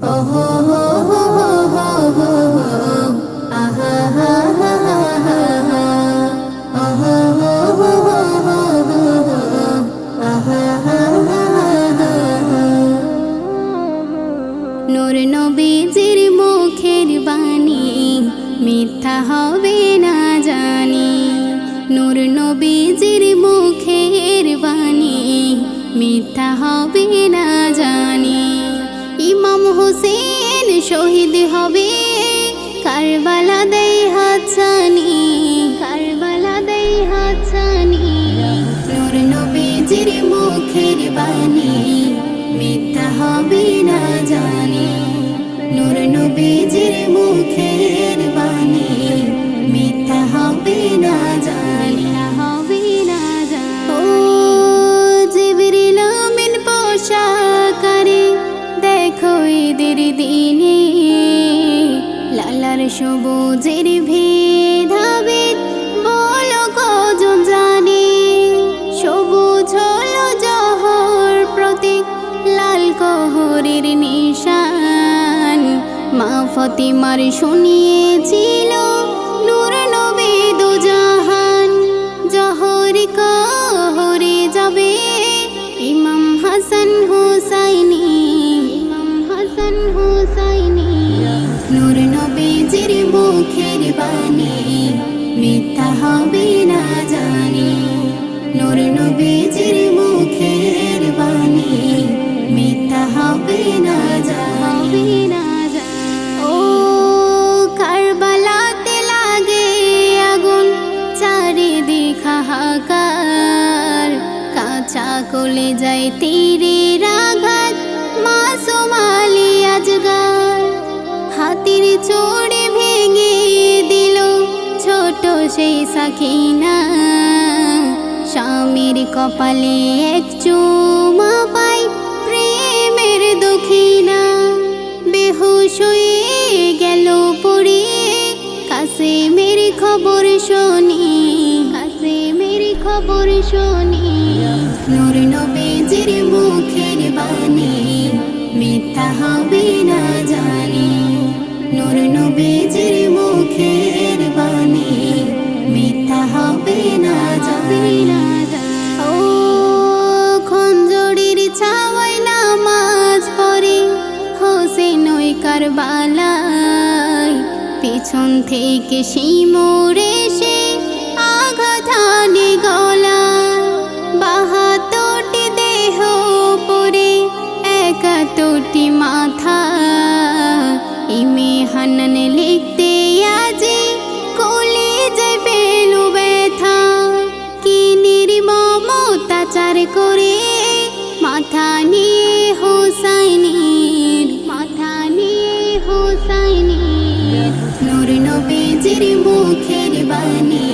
ওহো হো হো হো হো হো, আহা হা হা হা হা, ওহো হো হো হো হো হো, আহা হা হা হা হা। নূর নবীজির মুখের বাণী মিথ্যা হবে না জানি, নূর নবীজির মুখের বাণী মিথ্যা হবে না জানি। ইমাম হোসেন শহীদ হবে কারবালা দেই হাতছানি, কারবালা দেই হাতছানি। নূর নবীজির মুখের বাণী মিথ্যা হবে না জানি, নূর নবীজির মুখের বাণী মিথ্যা হবে না জানি, হবে না জানি। ও জিবরিল আমিন পোশাকারে দেখো ঈদের দিনে, লালার সবুজের ভেদাভেদ বলো কজন জানে। সবুজ হলো জহর প্রতীক, লাল কোহরের নিশান, মা ফাতিমার শুনিয়েছিল নূর নবী দুজাহান। জহর কোহরে যাবে ইমাম হাসান হুসাইনি, ইমাম হাসান হুসাইনি। নূর নবীজির মুখের বাণী মিথ্যা হবে না জানি, নূর নবীজির মুখের বাণী মিথ্যা হবে না জানি, না জানি। ও কারবালাতে লাগে আগুন, চারিদিক হাহাকার, কাঁচা কলে যায় তীরের আঘাত, মাসুম আলী আজগার। হাতির চোড়ে ভেঙে দিল ছোট সেই সাকিনা, স্বামীর কপালে এক চুমা পাই প্রেমের দক্ষিণা। বেহুশ হয়ে গেল পড়ে কাসেমের খবর শুনি, কাসেমের খবর শুনি। নূর নবীজির মুখের বাণী মিথ্যা হবে না জানি, নূর নবীজির মুখের বাণী মিথ্যা হবে না জানি, না জানি। ও খঞ্জরের ছাওয়ায় নামাজ পড়ে হোসেন ওই কারবালায়, পিছন থেকে শিমুরে এসে আঘাত হানে গলায়। ৭২টি দেহ পড়ে ৭১টি মাথা, ইমে হান্নান লিখতে আজি কলিজায় পেল ব্যথা। কি নির্মম অত্যাচার করে মাথা নিয়ে হোসাইনির, মাথা নিয়ে হোসাইনির। নূর নবীজির মুখের বাণী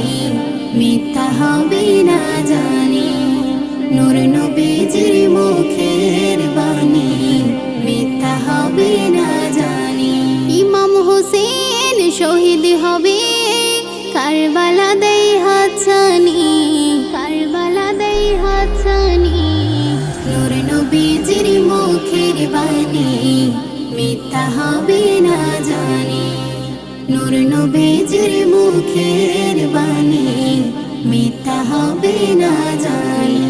মিথ্যা হবে না জানি, নূর নবীজির মুখের বাণী মিথ্যা হবে না জানি। ইমাম হোসেন শহীদ হবে কারবালা দেই হাতছানি, কারবালা দেই হাতছানি। নূর নবীজির মুখের বাণী মিথ্যা হবে না জানি, নূর নবীজির মুখের বাণী মিথ্যা হবে না জানি।